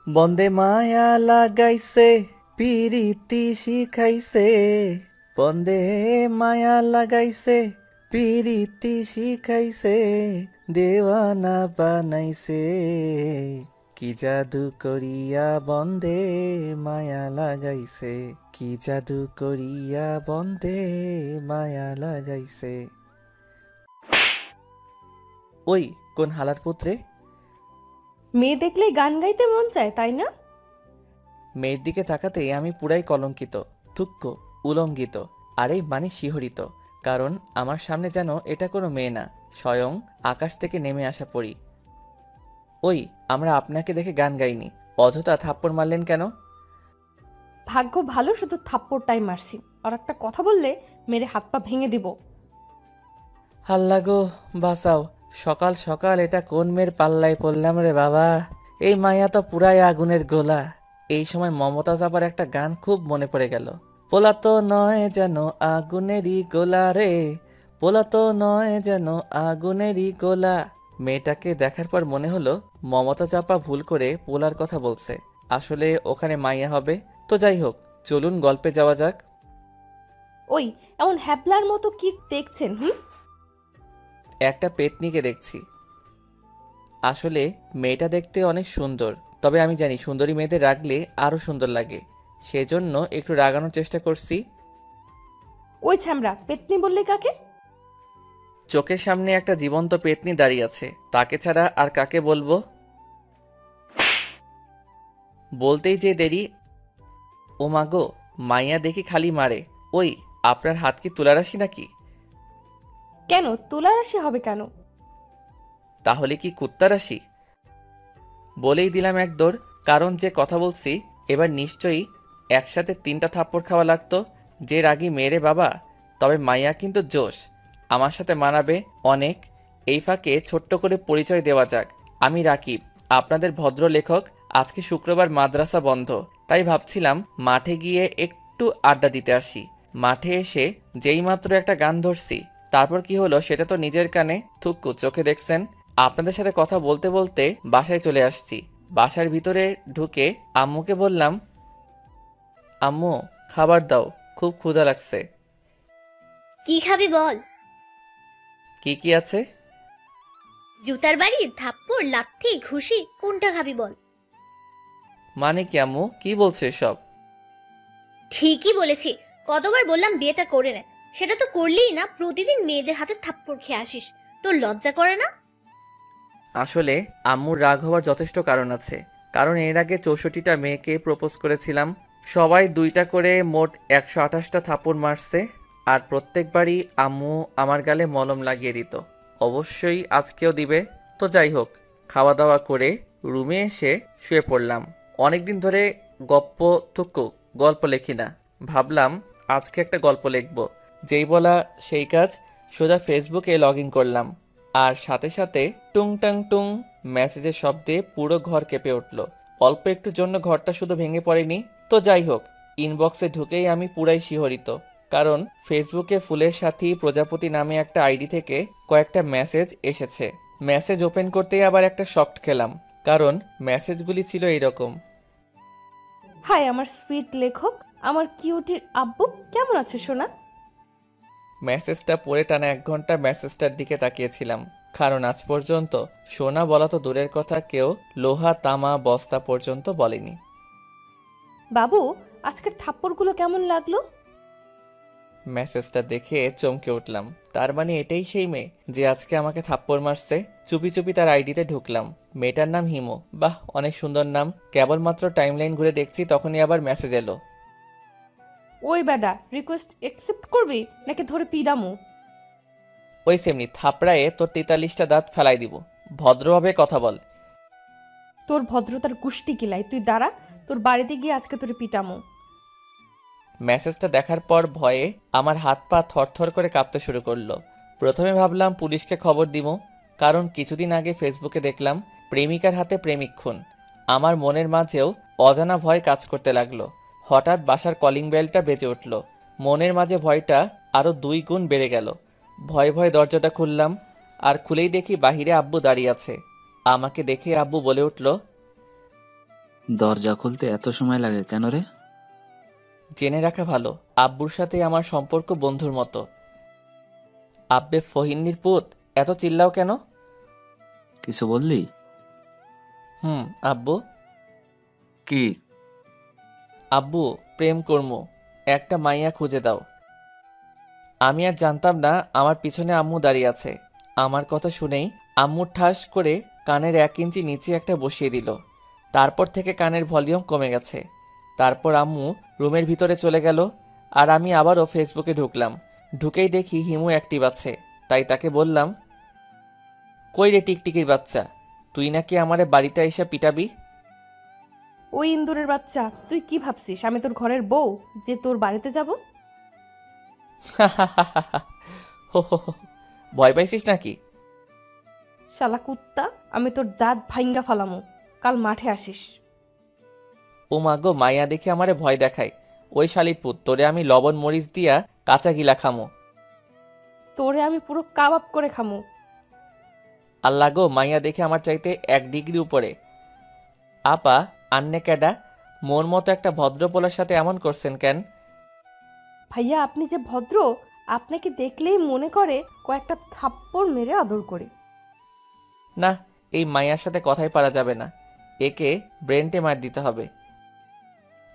বন্দে মায়া লাগাইছে পিরিতি শিখাইছে, বন্দে মায়া লাগাইছে পিরিতি শিখাইছে, দেওয়ানা বানাইছে, কি জাদু করিয়া বন্দে মায়া লাগাইছে, কি জাদু করিয়া বন্দে মায়া লাগাইছে। ওই কোন হালার পুত্রে? মেয়ে দেখলেই গান গাইতে মন চায়, তাই না? মেয়ের দিকে তাকাতেই আমি পুরাই কলঙ্কিত, দুঃখ, উলঙ্ঘিত, আর এই মানে শিহরিত। কারণ আমার সামনে যেন এটা কোনো মেয়ে না, স্বয়ং আকাশ থেকে নেমে আসা পড়ি। ওই, আমরা আপনাকে দেখে গান গাইনি, অযথা থাপ্পড় মারলেন কেন? ভাগ্য ভালো শুধু থাপ্পড়টাই মারছি, আর একটা কথা বললে মেরে হাত পা ভেঙে দিব। হাল্লা গো, বাঁচাও, সকাল সকাল এটা কোন মেয়ের পাল্লায় পড়লাম রে বাবা। এই মায়া তো পুরাই আগুনের গোলা। এই সময় মমতাজ আবার একটা গান খুব মনে পড়ে গেল। পোলা তো নয় যেন আগুনেরই গোলা রে, পোলা তো নয় যেন আগুনেরই গোলা। মেয়েটাকে দেখার পর মনে হলো মমতা চাপা ভুল করে পোলার কথা বলছে, আসলে ওখানে মাইয়া হবে। তো যাই হোক, চলুন গল্পে যাওয়া যাক। ওই, এমন হ্যাবলার মতো কি দেখছেন? একটা পেতনিকে দেখছি। আসলে মেয়েটা দেখতে অনেক সুন্দর, তবে আমি জানি সুন্দরী মেয়েদের রাগলে আরো সুন্দর লাগে, সেজন্য একটু রাগানোর চেষ্টা করছি। ওই ছ্যামরা, পেতনি বললে কাকে? চোখের সামনে একটা জীবন্ত পেতনি দাঁড়িয়ে আছে, তাকে ছাড়া আর কাকে বলবো? বলতেই যে দেরি। ও মাগো, মাইয়া দেখি খালি মারে। ওই, আপনার হাত কি তুলারাশি নাকি? কেন তুলা রাশি হবে কেন? তাহলে কি কুত্তা রাশি? বলেই দিলাম এক দৌড়, কারণ যে কথা বলছি এবার নিশ্চয়ই একসাথে 3টা থাপ্পড় খাওয়া লাগতো। যে রাগী মেরে বাবা, তবে মাইয়া কিন্তু জোশ, আমার সাথে মানাবে অনেক। এই ফাঁকে ছোট্ট করে পরিচয় দেওয়া যাক, আমি রাকিব, আপনাদের ভদ্র লেখক। আজকে শুক্রবার, মাদ্রাসা বন্ধ, তাই ভাবছিলাম মাঠে গিয়ে একটু আড্ডা দিতে আসি। মাঠে এসে যেইমাত্র একটা গান ধরছি, তারপর কি হলো সেটা তো নিজের কানে থুক্কু চোখে দেখছেন। আপনাদের সাথে কথা বলতে বলতে বাসায় চলে আসছি। বাসার ভিতরে ঢুকে আম্মুকে বললাম, আম্মু খাবার দাও, খুব ক্ষুধা লাগছে। কি খাবি বল? কি কি আছে? জুতার বাড়ি, থাপ্পড়, লাথি, ঘুষি, কোনটা খাবি বল? মানে কি আম্মু, কি বলছো এসব? ঠিকই বলেছি, কতবার বললাম বিয়েটা করে নে, সেটা তো করলিই না। প্রতিদিন মেয়েদের হাতে থাপ্পড় খেয়ে আসিস, তোর লজ্জা করে না? আসলে আম্মুর রাগ হওয়ার যথেষ্ট কারণ আছে, কারণ এর আগে 64টা মেয়েকে প্রপোজ করেছিলাম, সবাই 2টা করে মোট 128টা থাপ্পড় মারছে, আর প্রত্যেকবারই আম্মু আমার গালে মলম লাগিয়ে দিত। অবশ্যই আজকেও দিবে। তো যাই হোক, খাওয়া দাওয়া করে রুমে এসে শুয়ে পড়লাম। অনেকদিন ধরে গপ্প থুকু গল্প লেখি না, ভাবলাম আজকে একটা গল্প লিখব। যেই বলা সেই কাজ, সোজা ফেসবুকে লগ ইন করলাম, আর সাথে সাথে টুং টাং টুং মেসেজের শব্দে পুরো ঘর কেঁপে উঠল। অল্প একটুর জন্য ঘরটা শুধু ভেঙে পড়েনি। তো যাই হোক, ইনবক্সে ঢুকেই আমি পুরাই শিহরিত, কারণ ফেসবুকে ফুলের সাথী প্রজাপতি নামে একটা আইডি থেকে কয়েকটা মেসেজ এসেছে। মেসেজ ওপেন করতেই আবার একটা শকড খেলাম, কারণ মেসেজগুলি ছিল এইরকম। হাই আমার সুইট লেখক, আমার কিউটির আব্বু, কেমন আছে সোনা? মেসেজটা পড়ে টানা 1 ঘন্টা মেসেজটার দিকে তাকিয়েছিলাম, কারণ আজ পর্যন্ত সোনা বলা তো দূরের কথা, কেউ লোহা তামা বস্তা পর্যন্ত বলেনি। বাবু, আজকের থাপ্পড়গুলো কেমন লাগলো? মেসেজটা দেখে চমকে উঠলাম, তার মানে এটাই সেই মেয়ে যে আজকে আমাকে থাপ্পড় মারছে। চুপি চুপি তার আইডিতে ঢুকলাম। মেয়েটার নাম হিমু, বাহ অনেক সুন্দর নাম। কেবলমাত্র টাইমলাইন ঘুরে দেখছি, তখনই আবার মেসেজ এলো। ওই বেডা, রিকোয়েস্ট একসেপ্ট করবি নাকি ধরে পিডামু? ওই সেমনি থাপড়ায়ে তোর 43টা দাঁত ফেলাই দিব, ভদ্রভাবে কথা বল। তোর ভদ্রতার গুষ্টি কিলাই, তুই দাঁড়া, তোর বাড়িতে গিয়ে আজকে তোর পিটামু। মেসেজটা দেখার পর ভয়ে আমার হাত পা থরথর করে কাঁপতে শুরু করলো। প্রথমে ভাবলাম পুলিশকে খবর দিব, কারণ কিছুদিন আগে ফেসবুকে দেখলাম প্রেমিকার হাতে প্রেমিক খুন। আমার মনের মাঝেও অজানা ভয় কাজ করতে লাগলো। হঠাৎ বাসার কলিং বেলটা বেজে উঠল, মনের মাঝে ভয়টা আরও 2 গুণ বেড়ে গেল। ভয়ে ভয়ে দরজাটা খুললাম, আর খুলেই দেখি বাহিরে আব্বু দাঁড়িয়ে আছে। আমাকে দেখে আব্বু বলে উঠল, দরজা খুলতে এত সময় লাগে কেন রে? জেনে রাখা ভালো, আব্বুর সাথে আমার সম্পর্ক বন্ধুর মতো। আব্বে ফহিন্নির পুত, এত চিল্লাও কেন? কিছু বললি? আব্বু। কি? আব্বু, প্রেম কর্মু, একটা মাইয়া খুঁজে দাও। আমি আর জানতাম না আমার পিছনে আম্মু দাঁড়িয়ে আছে। আমার কথা শুনেই আম্মু ঠাস করে কানের 1 ইঞ্চি নিচে একটা বসিয়ে দিল। তারপর থেকে কানের ভলিউম কমে গেছে। তারপর আম্মু রুমের ভিতরে চলে গেল, আর আমি আবারও ফেসবুকে ঢুকলাম। ঢুকেই দেখি হিমু অ্যাক্টিভ আছে, তাই তাকে বললাম, কই রে টিকটিকির বাচ্চা, তুই নাকি আমারে বাড়িতে এসে পিটাবি? ওই ইন্দুরের বাচ্চা, তুই কি ভাবছিস আমি তোর ঘরের বউ যে তোর বাড়িতে যাব? হো হো হো, ভয় পাইছিস নাকি? শালা কুত্তা, আমি তোর দাঁত ভাইঙ্গা ফালামু। কাল মাঠে আসিস। ও মা গো, মাইয়া দেখে আমারে ভয় দেখায়। ওই শালির পুত, তোরে আমি লবণ মরিচ দিয়া কাঁচা গিলা খামো। তোরে আমি পুরো কাবাব করে খামু। আল্লাহ গো, মাইয়া দেখে আমার চাইতে 1 ডিগ্রি উপরে। আপা, আন্নে ক্যাডা? মোর মতো একটা ভদ্রপোলার সাথে এমন করছেন কেন? ভাইয়া আপনি যে ভদ্র, আপনাকে দেখলেই মনে করে কয়েকটা থাপ্পড় মেরে আদর করি। না, এই মাইয়ার সাথে কথাই পারা যাবে না। একে ব্রেনটে মার দিতে হবে।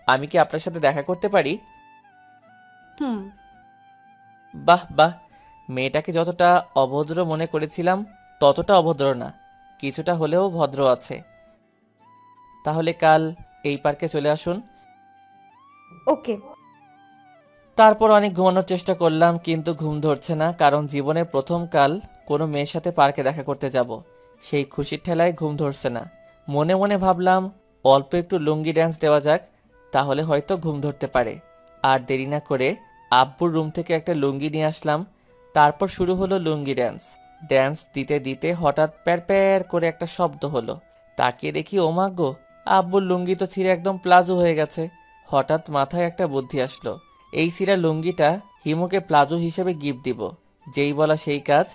আমি কি আপনার সাথে দেখা করতে পারি? হুম। বাহ বাহ, মেয়েটাকে যতটা অভদ্র মনে করেছিলাম ততটা অভদ্র না, কিছুটা হলেও ভদ্র আছে। তাহলে কাল এই পার্কে চলে আসুন। ওকে। তারপর অনেক ঘুমানোর চেষ্টা করলাম, কিন্তু ঘুম ধরছে না, কারণ জীবনের প্রথম কাল কোনো মেয়ের সাথে পার্কে দেখা করতে যাব। সেই খুশির ঠেলায় ঘুম ধরছে না। মনে মনে ভাবলাম অল্প একটু লুঙ্গি ড্যান্স দেওয়া যাক, তাহলে হয়তো ঘুম ধরতে পারে। আর দেরি না করে আব্বুর রুম থেকে একটা লুঙ্গি নিয়ে আসলাম। তারপর শুরু হলো লুঙ্গি ড্যান্স। ড্যান্স দিতে দিতে হঠাৎ প্যার প্যার করে একটা শব্দ হলো। তাকিয়ে দেখি ওমা গো, আব্বুর লুঙ্গি তো ছিঁড়ে একদম প্লাজো হয়ে গেছে। হঠাৎ মাথায় একটা বুদ্ধি আসলো, এই ছিঁড়া লুঙ্গিটা হিমুকে প্লাজো হিসেবে গিফট দিব। যেই বলা সেই কাজ,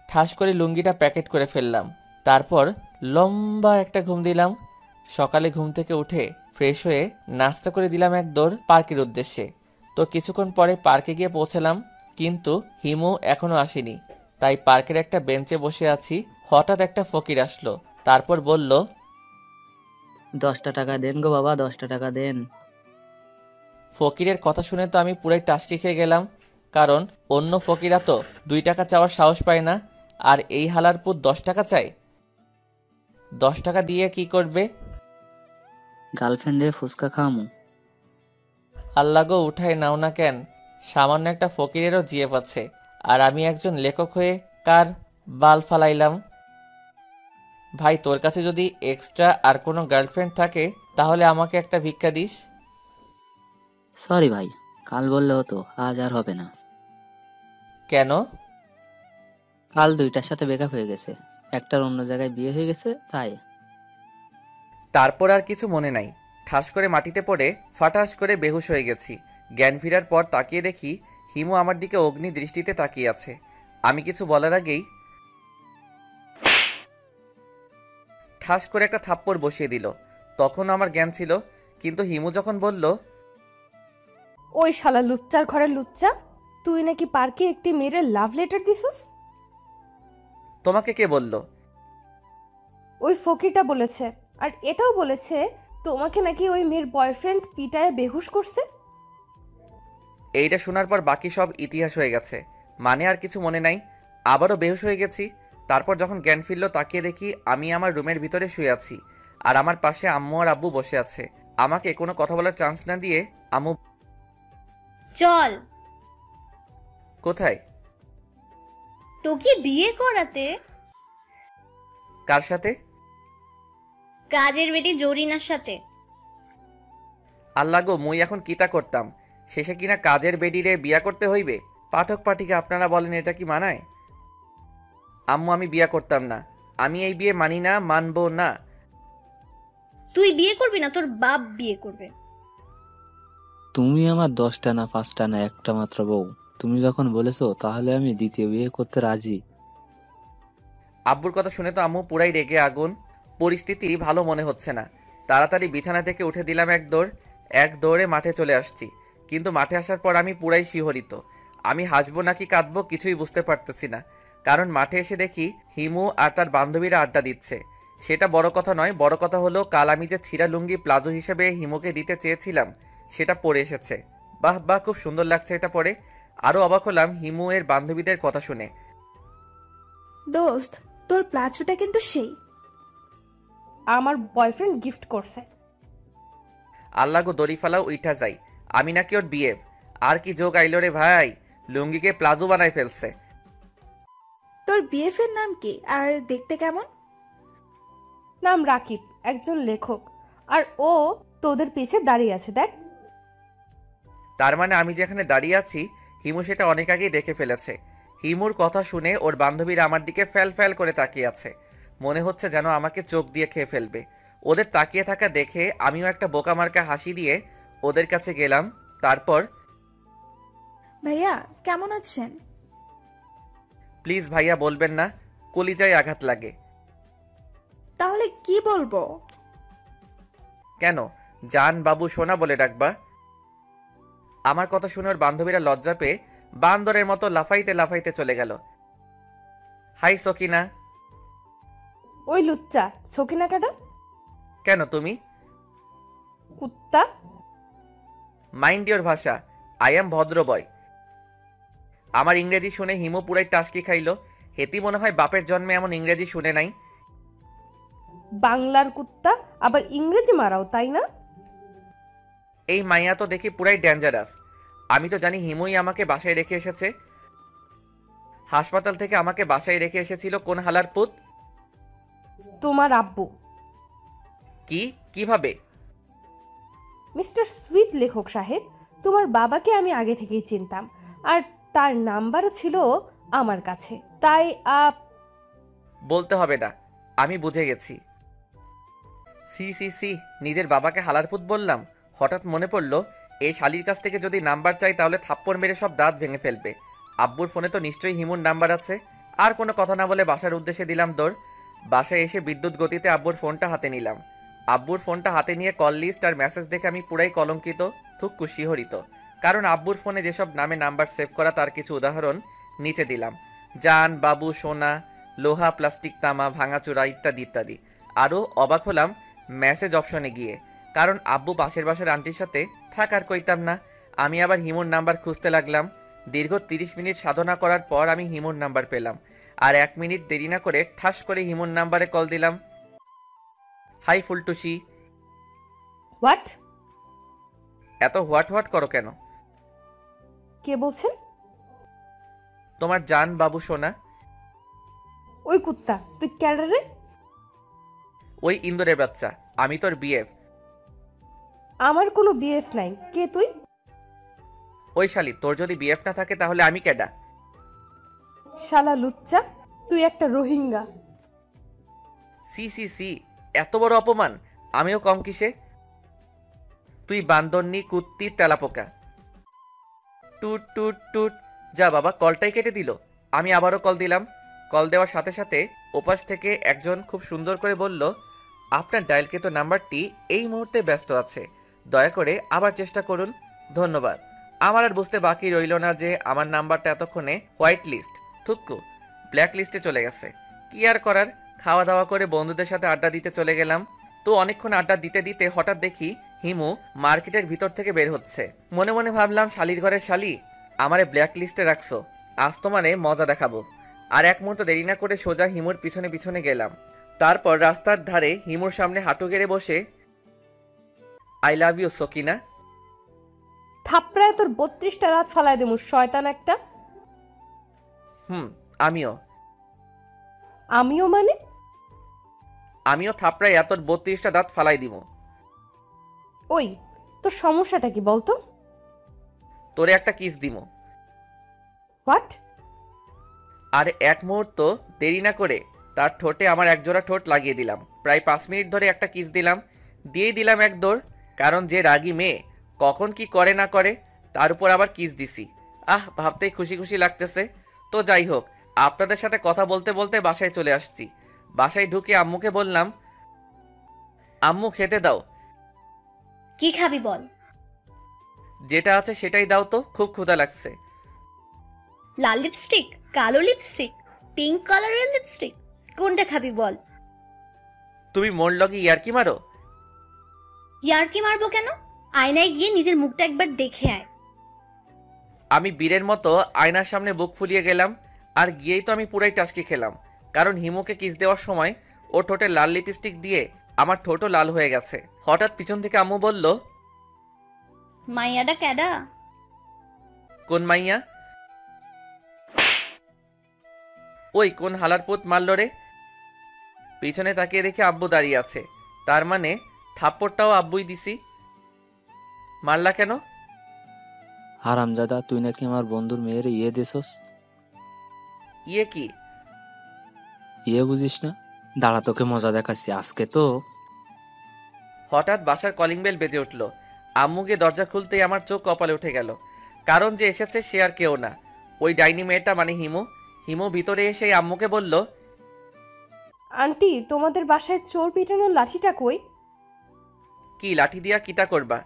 ঠাস করে লুঙ্গিটা প্যাকেট করে ফেললাম। তারপর লম্বা একটা ঘুম দিলাম। সকালে ঘুম থেকে উঠে ফ্রেশ হয়ে নাস্তা করে দিলাম এক দৌড় পার্কের উদ্দেশ্যে। তো কিছুক্ষণ পরে পার্কে গিয়ে পৌঁছালাম, কিন্তু হিমু এখনো আসেনি। তাই পার্কের একটা বেঞ্চে বসে আছি। হঠাৎ একটা ফকির আসলো, তারপর বলল, 10টা টাকা দেন গো বাবা, 10টা টাকা দেন। ফকিরের কথা শুনে তো আমি পুরাই টাসকি খেয়ে গেলাম, কারণ অন্য ফকিরা তো 2 টাকা চাওয়ার সাহস পায় না, আর এই হালার পুত 10 টাকা চায়। 10 টাকা দিয়ে কি করবে? গার্লফ্রেন্ডের ফুচকা খাওয়ামু। আল্লাহ গো, উঠায় নাও না কেন? সামান্য একটা ফকিরেরও জিএফ আছে, আর আমি একজন লেখক হয়ে কার বাল ফালাইলাম। ভাই, তোর কাছে যদি এক্সট্রা আর কোনো গার্লফ্রেন্ড থাকে তাহলে আমাকে একটা ভিক্ষা দিস। সরি ভাই, কাল বললে হতো, আজ আর হবে না। কেন? কাল 2টার সাথে ব্রেকআপ হয়ে গেছে, একটার অন্য জায়গায় বিয়ে হয়ে গেছে, তাই। তারপর আর কিছু মনে নাই। ঠাস করে মাটিতে পড়ে ফাটাস করে বেহুশ হয়ে গেছি। জ্ঞান ফেরার পর তাকিয়ে দেখি হিমু আমার দিকে অগ্নি দৃষ্টিতে তাকিয়ে আছে। আমি কিছু বলার আগেই ঠাস করে একটা থাপ্পড় বসিয়ে দিল। তখন আমার জ্ঞান ছিল, কিন্তু হিমু যখন বলল, ওই শালা লুচ্চার ঘরের লুচ্চা, তুই নাকি পার্কে একটি মেয়ের লাভ লেটার দিছিস? তোমাকে কে বলল? ওই ফকিরটা বলেছে। আর এটাও বলেছে তোমাকে নাকি ওই মেয়ের বয়ফ্রেন্ড পিটায় বেহুশ করছে। এইটা শোনার পর বাকি সব ইতিহাস হয়ে গেছে, মানে আর কিছু মনে নাই। আবারও বেহুশ হয়ে গেছি। তারপর যখন জ্ঞান ফিরল তাকিয়ে দেখি আমি আমার রুমের ভিতরে শুয়ে আছি, আর আমার পাশে আম্মু আর আব্বু বসে আছে। আমাকে কোনো কথা বলার চান্স না দিয়ে আম্মু, চল কোথায়? তোকে বিয়ে করাতে। কার সাথে? কাজের বেটি জরিনার সাথে। আল্লাহ গো, মুই এখন কিতা করতাম? শেষে কিনা কাজের বেডিরে বিয়া করতে হইবে? পাঠক পাঠিকা আপনারা বলেন, এটা কি মানায়? আম্মু, আমি বিয়া করতাম না। আমি এই বিয়ে মানি না, মানবো না। তুই বিয়ে করবি না, তোর বাপ বিয়ে করবে। তুমি আমার 10টা না 5টা না একটা মাত্র বউ। তুমি যখন বলেছো তাহলে আমি দ্বিতীয় বিয়ে করতে রাজি। আব্বুর কথা শুনে তো আম্মু পুরাই রেগে আগুন। পরিস্থিতি ভালো মনে হচ্ছে না, তাড়াতাড়ি বিছানা থেকে উঠে দিলাম এক দৌড়ে মাঠে চলে আসছি। কিন্তু মাঠে আসার পর আমি পুরাই শিহরিত। আমি হাসবো নাকি কাঁদবো কিছুই বুঝতে পারতেছি না। কারণ মাঠে এসে দেখি হিমু আর তার বান্ধবীরা আড্ডা দিচ্ছে। সেটা বড় কথা নয়, বড় কথা হলো কাল আমি যে ছিঁড়া লুঙ্গি প্লাজো হিসেবে হিমুকে দিতে চেয়েছিলাম সেটা পরে এসেছে। বাহ বাহ, খুব সুন্দর লাগছে এটা পরে। আরও অবাক হলাম হিমু এর বান্ধবীদের কথা শুনে। দোস্ত, তোর প্লাজোটা কিন্তু সেই। আমার বয়ফ্রেন্ড গিফট করছে। আল্লাহ গো, দড়ি ফালাও উইঠা যাই। আমি নাকি ওর বিয়ে। আর কি যোগ আইলো রে ভাই, লুঙ্গিকে প্লাজো বানাই ফেলছে। তোর বিএফের নাম কি আর দেখতে কেমন? নাম রাকিব, একজন লেখক। আর ও তোদের পিছে দাঁড়িয়ে আছে, দেখ। তার মানে আমি যেখানে দাঁড়িয়ে আছি হিমু সেটা অনেক আগেই দেখে ফেলেছে। হিমুর কথা শুনে ওর বান্ধবীরা আমার দিকে ফ্যাল ফ্যাল করে তাকিয়ে আছে। মনে হচ্ছে যেন আমাকে চোখ দিয়ে খেয়ে ফেলবে। ওদের তাকিয়ে থাকা দেখে আমিও একটা বোকামার্কা হাসি দিয়ে ওদের কাছে গেলাম। তারপর, ভাইয়া কেমন আছেন? প্লিজ ভাইয়া বলবেন না, কলিজায় আঘাত লাগে। তাহলে কি বলবো? কেন, জান বাবু সোনা বলে ডাকবা? আমার কথা শুনে ওর বান্ধবীরা লজ্জা পেয়ে বান্দরের মতো লাফাইতে লাফাইতে চলে গেল। হাই সকিনা। ওই লুচ্চা ছকিনা কাটা। কেন তুমি? কুত্তা। মাইন্ড ইওর ভাষা, আই এম ভদ্র বয়। আমার ইংরেজি শুনে হিমু পুরাই টাসকি খাইল। হেতি মনে হয় বাপের জন্মে এমন ইংরেজি শুনে নাই। বাংলার কুত্তা, আবার ইংরেজি মারাও, তাই না? এই মাইয়া তো দেখি পুরাই ডেঞ্জারাস। আমি তো জানি হিমুই আমাকে বাসায় রেখে এসেছে। হাসপাতাল থেকে আমাকে বাসায় রেখে এসেছিল কোন হালার পুত? তোমার আব্বু। কি, কিভাবে? মিস্টার সুইট লেখক সাহেব, তোমার বাবাকে আমি আগে থেকেই চিনতাম, আর তার নাম্বারও ছিল আমার কাছে। তাই বলতে হবে না, আমি বুঝে গেছি। সি সি সি, নিজের বাবাকে হালারপুত বললাম। হঠাৎ মনে পড়ল এই শালির কাছ থেকে যদি নাম্বার চাই তাহলে থাপ্পড় মেরে সব দাঁত ভেঙে ফেলবে। আব্বুর ফোনে তো নিশ্চয়ই হিমুর নাম্বার আছে। আর কোনো কথা না বলে বাসার উদ্দেশ্যে দিলাম দৌড়। বাসায় এসে বিদ্যুৎ গতিতে আব্বুর ফোনটা হাতে নিলাম। আব্বুর ফোনটা হাতে নিয়ে কল লিস্ট আর মেসেজ দেখে আমি পুরাই কলঙ্কিত, থুক্কু শিহরিত। কারণ আব্বুর ফোনে যেসব নামে নাম্বার সেভ করা তার কিছু উদাহরণ নিচে দিলাম। জান, বাবু, সোনা, লোহা, প্লাস্টিক, তামা, ভাঙাচোরা ইত্যাদি ইত্যাদি। আরও অবাক হলাম মেসেজ অপশনে গিয়ে, কারণ আব্বু পাশের বাসার আন্টির সাথে থাকার কইতাম না। আমি আবার হিমুর নাম্বার খুঁজতে লাগলাম। দীর্ঘ 30 মিনিট সাধনা করার পর আমি হিমুর নাম্বার পেলাম। আর 1 মিনিট দেরি না করে ঠাস করে হিমুর নাম্বারে কল দিলাম। হাই ফুলটুসি। হোয়াট? এত হোয়াট হোয়াট করো কেন? কে বলছেন? তোমার জান বাবু সোনা। ওই কুত্তা, তুই ক্যাডারে? ওই ইন্দুরের বাচ্চা, আমি তোর বিএফ। আমার কোনো বিএফ নাই। কে তুই? ওই শালি, তোর যদি বিএফ না থাকে তাহলে আমি কেডা? শালা লুচ্চা, তুই একটা রোহিঙ্গা। সি সি সি, এত বড় অপমান! আমিও কম কিসে? তুই বান্দরনি, কুত্তি, তেলাপোকা। টুট টুট টুট। যা বাবা, কলটাই কেটে দিল। আমি আবারও কল দিলাম। কল দেওয়ার সাথে সাথে ওপাশ থেকে একজন খুব সুন্দর করে বলল, আপনার ডায়ালকৃত নাম্বারটি এই মুহূর্তে ব্যস্ত আছে, দয়া করে আবার চেষ্টা করুন, ধন্যবাদ। আমার আর বুঝতে বাকি রইল না যে আমার নাম্বারটা এতক্ষণে হোয়াইট লিস্ট, থুক্কু, ব্ল্যাক লিস্টে চলে গেছে। কি আর করার, খাওয়া দাওয়া করে বন্ধুদের সাথে আড্ডা দিতে চলে গেলাম। তো অনেকক্ষণ আড্ডা দিতে দিতে হঠাৎ দেখি হিমু মার্কেটের ভিতর থেকে বের হচ্ছে। মনে মনে ভাবলাম, শালির ঘরের শালি, আমারে ব্ল্যাক লিস্টে রাখছো, আজ তোমারে মজা দেখাবো। আর এক মুহূর্ত দেরি না করে সোজা হিমুর পিছনে পিছনে গেলাম। তারপর রাস্তার ধারে হিমুর সামনে হাঁটু গেড়ে বসে, আই লাভ ইউ সকিনা। থাপড়ায় তোর 32টা রাত ফালাই দেবো, শয়তান একটা। আমিও। আমিও মানে? আমিও থাপড়ায় তোর 32টা দাঁত ফালাই দিব। ওই, তোর সমস্যাটা কি বলতো? তোরে একটা কিস দিমো। হোয়াট? আর এক মুহূর্ত দেরি না করে তার ঠোঁটে আমার একজোড়া ঠোঁট লাগিয়ে দিলাম। প্রায় 5 মিনিট ধরে একটা কিস দিলাম, দিয়েই দিলাম এক দৌড়। কারণ যে রাগী মেয়ে কখন কি করে না করে, তার উপর আবার কিস দিছি। ভাবতেই খুশি খুশি লাগতেছে। তো যাই হোক, আপনাদের সাথে কথা বলতে বলতে বাসায় চলে আসছি। বাসায় ঢুকে আম্মুকে বললাম, আম্মু খেতে দাও। কি খাবি বল? যেটা আছে সেটাই দাও তো, খুব ক্ষুধা লাগছে। লাল লিপস্টিক, কালো লিপস্টিক, পিঙ্ক কালারের লিপস্টিক, কোনটা খাবি বল? তুমি মোর লগে ইয়ার্কি মারো? ইয়ার্কি মারবো কেন? আয়নায় গিয়ে নিজের মুখটা একবার দেখে আয়। আমি বীরের মতো আয়নার সামনে বুক ফুলিয়ে গেলাম, আর গিয়েই তো আমি পুরাই টাসকি খেলাম, কারণ হিমুকে কিস দেওয়ার সময় ও ঠোঁটে লাল লিপস্টিক দিয়ে আমার ঠোঁটও লাল হয়ে গেছে। হঠাৎ পিছন থেকে আম্মু বলল, মাইয়াটা ক্যাডা? কোন মাইয়া? ওই কোন হালার পুত মারল রে? পিছনে তাকিয়ে দেখে আব্বু দাঁড়িয়ে আছে, তার মানে থাপ্পড়টাও আব্বুই দিছি। মারলা কেন? হারামজাদা, তুই নাকি আমার বন্ধুর মেয়ের ইয়ে দিছস। ইয়ে কি? ইয়ে বুঝিস না? দাঁড়া, তোকে মজা দেখাচ্ছি আজকে তো। হঠাৎ বাসার কলিং বেল বেজে উঠল। আম্মু গিয়ে দরজা খুলতেই আমার চোখ কপালে উঠে গেল, কারণ যে এসেছে সে আর কেউ না, ওই ডাইনি মেয়েটা মানে হিমু। হিমু ভিতরে এসে আম্মুকে বলল, আন্টি, তোমাদের বাসায় চোর পিটানোর লাঠিটা কই? কি লাঠি দিয়া কিতা করবা?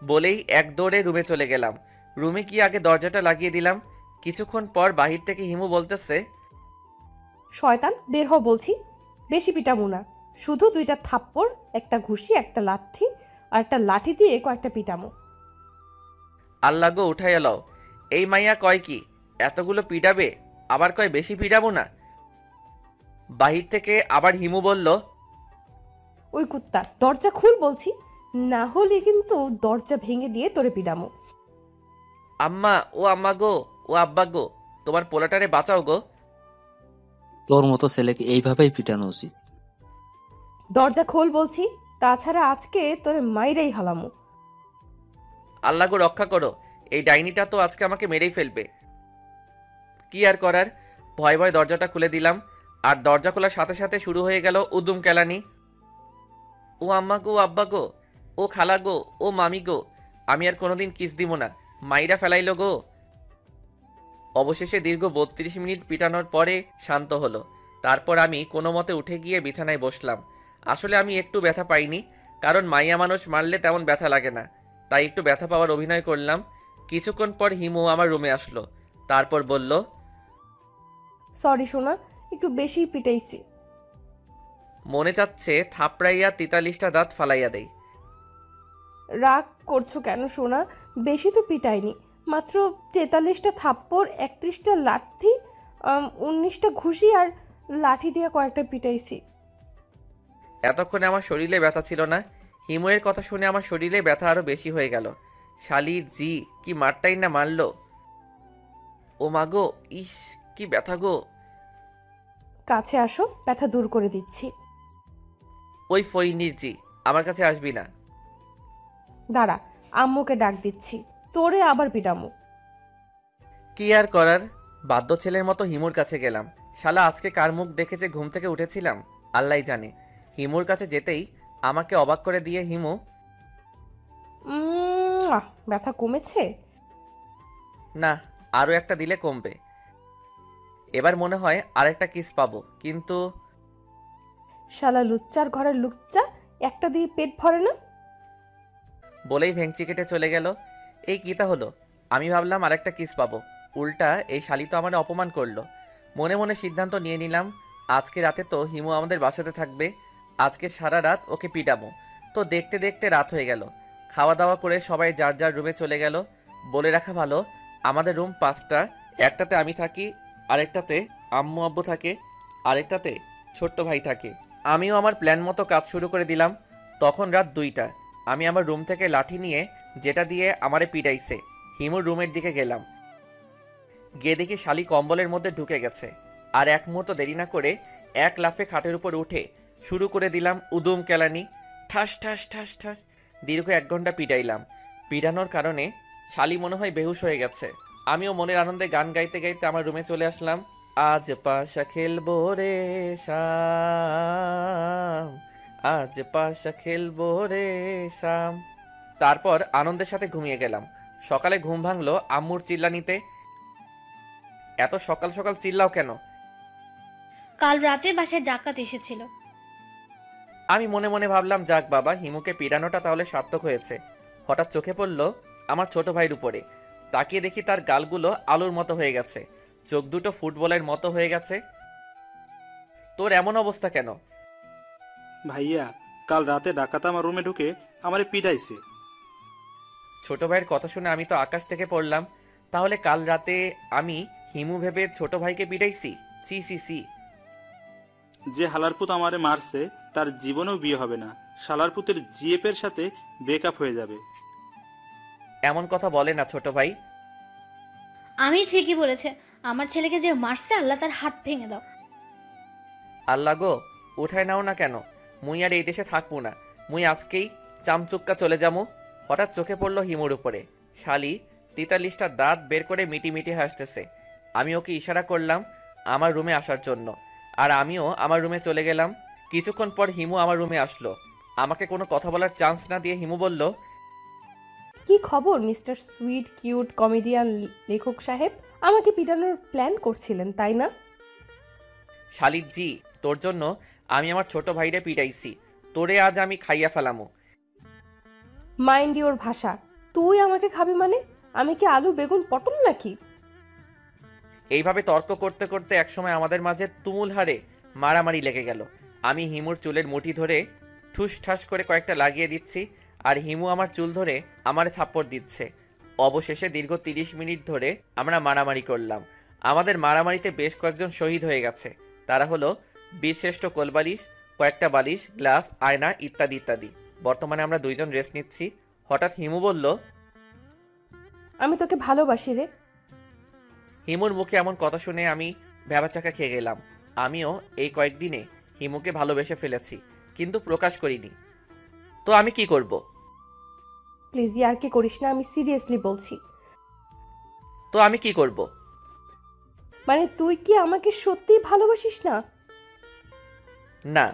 বলেই এক দৌড়ে রুমে চলে গেলাম। রুমে গিয়ে আগে দরজাটা লাগিয়ে দিলাম। কিছুক্ষণ পর বাহির থেকে হিমু বলতেছে, শয়তান, বের হ বলছি। বেশি পিটাবো না, শুধু 2টা থাপ্পড়, একটা ঘুষি, একটা লাথি আর একটা লাঠি দিয়ে কয়েকটা পিটামো। আল্লাহ গো উঠাই এলাও। এই মাইয়া কয় কি এতগুলো পিটাবে, আবার কয় বেশি পিটাবো না। বাহির থেকে আবার হিমু বলল, ওই কুত্তা, দরজা খুল বলছি, না হলে কিন্তু দরজা ভেঙে দিয়ে তোরে পিটামো। আম্মা ও আম্মা গো, ও আব্বা গো, তোমার পোলাটারে বাঁচাও গো। তোর মতো ছেলেকে এইভাবেই পিটানো উচিত। দরজা খোল বলছি, তাছাড়া আজকে তোরে মাইরেই হালামো। আল্লাহ গো রক্ষা করো, এই ডাইনিটা তো আজকে আমাকে মেরেই ফেলবে। কি আর করার, ভয় ভয় দরজাটা খুলে দিলাম। আর দরজা খোলার সাথে সাথে শুরু হয়ে গেল উদুম কেলানি। ও আম্মা গো, আব্বা গো, ও খালা গো, ও মামি গো, আমি আর কোনোদিন কিস দিব না, মাইরা ফেলাইলো গো। অবশেষে দীর্ঘ 32 মিনিট পিটানোর পরে শান্ত হলো। তারপর আমি কোনো মতে উঠে গিয়ে বিছানায় বসলাম। আসলে আমি একটু ব্যথা পাইনি, কারণ মাইয়া মানুষ মারলে তেমন ব্যথা লাগে না, তাই একটু ব্যথা পাওয়ার অভিনয় করলাম। কিছুক্ষণ পর হিমু আমার রুমে আসলো, তারপর বলল, সরি সোনা, একটু বেশি পিটাইছি। মনে চাচ্ছে থাপড়াইয়া 43টা দাঁত ফালাইয়া দেই। রাগ করছো কেন সোনা? বেশি তো পিটাইনি, মাত্র 43টা থাপ্পড়, 31টা লাঠি, 19টা ঘুষি আর লাঠি দিয়ে কয়েকটা পিটাইছি। এতক্ষণে আমার শরীরে ব্যথা ছিল না। হিমুয়ের কথা শুনে আমার শরীরে ব্যথা আরো বেশি হয়ে গেল। শালি জি কি মারটাই না মারলো। ও মাগো, ইস কি ব্যথা গো। কাছে আসো, ব্যথা দূর করে দিচ্ছি। ওই ফইনির জি, আমার কাছে আসবি না। দাঁড়া, আম্মুকে ডাক দিচ্ছি, তোরে আবার পিটামো। কি আর করার, বাধ্য ছেলের মতো হিমুর কাছে গেলাম। শালা আজকে কার মুখ দেখে যে ঘুম থেকে উঠেছিলাম আল্লাহই জানে। হিমুর কাছে যেতেই আমাকে অবাক করে দিয়ে হিমু, ব্যথা কমেছে? না, আরও একটা দিলে কমবে। এবার মনে হয় আরেকটা কিস পাবো, কিন্তু শালা লুচ্চার ঘরের লুচ্চা, একটা দিয়ে পেট ভরে না। বলেই ভেংচি কেটে চলে গেল। এই কিতা হলো, আমি ভাবলাম আরেকটা কিস পাবো, উল্টা এই শালি তো আমার অপমান করলো। মনে মনে সিদ্ধান্ত নিয়ে নিলাম, আজকে রাতে তো হিমু আমাদের বাসাতে থাকবে, আজকে সারা রাত ওকে পিটাবো। তো দেখতে দেখতে রাত হয়ে গেল। খাওয়া দাওয়া করে সবাই যার যার রুমে চলে গেল। বলে রাখা ভালো, আমাদের রুম 5টা, একটাতে আমি থাকি, আরেকটাতে আম্মু আব্বু থাকে, আরেকটাতে ছোট্ট ভাই থাকে। আমিও আমার প্ল্যান মতো কাজ শুরু করে দিলাম। তখন রাত 2টা। আমি আমার রুম থেকে লাঠি নিয়ে, যেটা দিয়ে আমারে পিটাইছে, হিমুর রুমের দিকে গেলাম। গিয়ে দেখি শালি কম্বলের মধ্যে ঢুকে গেছে। আর এক মুহূর্ত দেরি না করে এক লাফে খাটের উপর উঠে শুরু করে দিলাম উদুম কেলানি। ঠাস ঠাস ঠাস ঠাস দীর্ঘ 1 ঘন্টা পিটাইলাম। পিটানোর কারণে শালি মনে হয় বেহুশ হয়ে গেছে। আমিও মনের আনন্দে গান গাইতে গাইতে আমার রুমে চলে আসলাম। আজ পাশা খেলবো রে শাম, আজ পাশা খেলবো রে শাম। তারপর আনন্দের সাথে ঘুমিয়ে গেলাম। সকালে ঘুম ভাঙলো আম্মুর চিল্লানিতে। এত সকাল সকাল চিল্লাও কেন? কাল রাতে বাসায় ডাকাত এসেছিল। আমি মনে মনে ভাবলাম, যাক বাবা, হিমুকে পিড়ানোটা তাহলে সার্থক হয়েছে। হঠাৎ চোখে পড়ল আমার ছোট ভাইয়ের উপরে। তাকিয়ে দেখি তার গালগুলো আলুর মতো হয়ে গেছে, চোখ দুটো ফুটবলের মতো হয়ে গেছে। তোর এমন অবস্থা কেন? ভাইয়া, কাল রাতে ডাকাত আমার রুমে ঢুকে আমারে পিটাইছে। ছোট ভাইয়ের কথা শুনে আমি তো আকাশ থেকে পড়লাম। তাহলে কাল রাতে আমি হিমু ভেবে ছোট ভাইকে পিটাইছি? C C C. যে হালারপুত আমারে মারছে তার জীবনেও বিয়ে হবে না। শালারপুতের জিএপের সাথে ব্রেকআপ হয়ে যাবে। এমন কথা বলে না ছোট ভাই। আমি ঠিকই বলেছে, আমার ছেলেকে যে মারছে আল্লাহ তার হাত ভেঙে দাও। আল্লাহ গো, উঠায় নাও না কেন? মুই আর এই দেশে থাকবো না। মুই আজকেই চামচুক্কা চলে যাবো। হঠাৎ চোখে পড়লো হিমুর উপরে। শালি ৪৩টা দাঁত বের করে মিটি মিটি হাসতেছে। আমি ওকে ইশারা করলাম আমার রুমে আসার জন্য, আর আমিও আমার রুমে চলে গেলাম। কিছুক্ষণ পর হিমু আমার রুমে আসলো। আমাকে কোনো কথা বলার চান্স না দিয়ে হিমু বলল, কি খবর মিস্টার সুইট কিউট কমেডিয়ান লেখক সাহেব? আমাকে পিটানোর প্ল্যান করছিলেন তাই না? শালির জি, তোর জন্য আমি আমার ছোট ভাইরে পিটাইছি। তোরে আজ আমি খাইয়া ফেলামু। মাইন্ড ইওর ভাষা। তুই আমাকে খাবি মানে? আমি কি আলু বেগুন পটল নাকি? এইভাবে তর্ক করতে করতে একসময় আমাদের মাঝে তুমুল হারে মারামারি লেগে গেল। আমি হিমুর চুলের মুঠি ধরে ঠুস ঠাস করে কয়েকটা লাগিয়ে দিচ্ছি, আর হিমু আমার চুল ধরে আমারে থাপ্পড় দিচ্ছে। অবশেষে দীর্ঘ ৩০ মিনিট ধরে আমরা মারামারি করলাম। আমাদের মারামারিতে বেশ কয়েকজন শহীদ হয়ে গেছে। তারা হলো বীরশ্রেষ্ঠ কোলবালিশ, কয়েকটা বালিশ, গ্লাস, আয়না ইত্যাদি ইত্যাদি। বর্তমানে আমরা দুইজন রেস্ট নিচ্ছি। হঠাৎ হিমু বলল, আমি তোকে ভালোবাসি রে। হিমুর মুখে এমন কথা শুনে আমি ভ্যাবাচাকা খেয়ে গেলাম। আমিও এই কয়েকদিনে হিমুকে ভালোবেসে ফেলেছি, কিন্তু প্রকাশ করিনি। তো আমি কি করব? প্লিজ ইয়ার কি করিস না, আমি সিরিয়াসলি বলছি। তো আমি কি করব? মানে তুই কি আমাকে সত্যিই ভালোবাসিস না? না।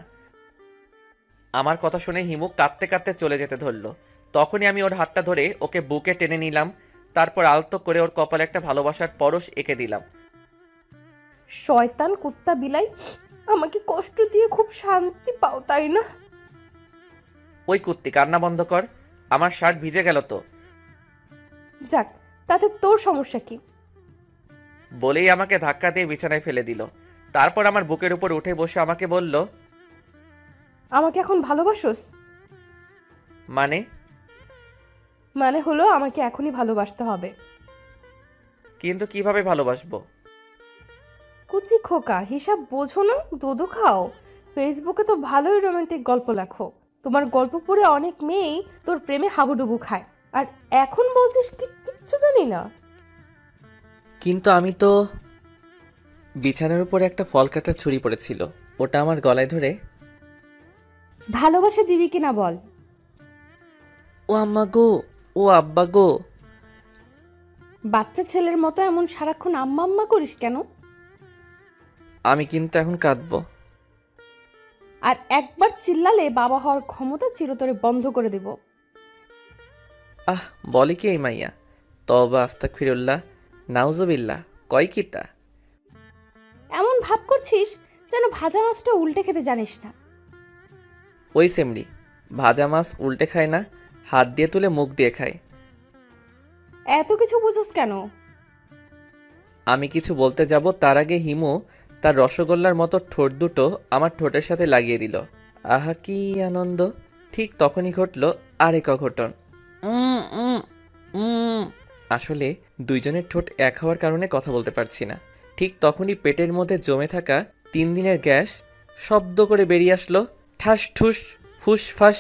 আমার কথা শুনে হিমু কাঁদতে কাঁদতে চলে যেতে ধরলো। তখনই আমি ওর হাতটা ধরে ওকে বুকে টেনে নিলাম। তারপর আলতো করে ওর কপালে একটা ভালোবাসার পরশ এঁকে দিলাম। শয়তান কুত্তা বিলাই, আমাকে কষ্ট দিয়ে খুব শান্তি পাও তাই না? ওই কুত্তি, কান্না বন্ধ কর। আমার শার্ট ভিজে গেল তো। যাক, তাতে তোর সমস্যা কি? বলেই আমাকে ধাক্কা দিয়ে বিছানায় ফেলে দিল। তারপর আমার বুকের উপর উঠে বসে আমাকে বলল, আমাকে এখন ভালোবাসোস? মানে? মানে হলো আমাকে এখনই ভালোবাসতে হবে। কিন্তু কিভাবে ভালোবাসবো? কুচি খোকা, হিসাব বোঝো না? দুধু খাও। ফেসবুকে তো ভালোই রোমান্টিক গল্প লেখো। তোমার গল্প পড়ে অনেক মেয়েই তোর প্রেমে হাবুডুবু খায়, আর এখন বলছিস কিচ্ছু জানি না। কিন্তু আমি তো... বিছানার উপরে একটা ফল কাটার ছুরি পড়েছিল, ওটা আমার গলায় ধরে, ভালোবাসা দিবি কিনা বল। ও আম্মা গো, ও আব্বা গো। বাচ্চা ছেলের মতো এমন সারাক্ষণ আম্মা আম্মা করিস কেন? আমি কিন্তু এখন কাঁদবো। আর একবার চিল্লালে বাবা হওয়ার ক্ষমতা চিরতরে বন্ধ করে দেব। আহ, বলে কি এই মাইয়া? তওবা আস্তাগফিরুল্লাহ, নাউজুবিল্লাহ, কয় কিতা? এমন ভাব করছিস যেন ভাজা মাছটা উল্টে খেতে জানিস না। ওই সেমরি, ভাজা মাছ উল্টে খায় না, হাত দিয়ে তুলে মুখ দিয়ে খায়। এত কিছু বুঝোস কেন? আমি কিছু বলতে যাব তার আগে হিমু তার রসগোল্লার মতো ঠোঁট দুটো আমার ঠোঁটের সাথে লাগিয়ে দিল। আহা কি আনন্দ! ঠিক তখনই ঘটল আরেক অঘটন। উম, উম, উম। আসলে দুইজনের ঠোঁট এক হওয়ার কারণে কথা বলতে পারছি না। ঠিক তখনই পেটের মধ্যে জমে থাকা 3 দিনের গ্যাস শব্দ করে বেরিয়ে আসলো, ঠাস ঠুস ফুসফাস।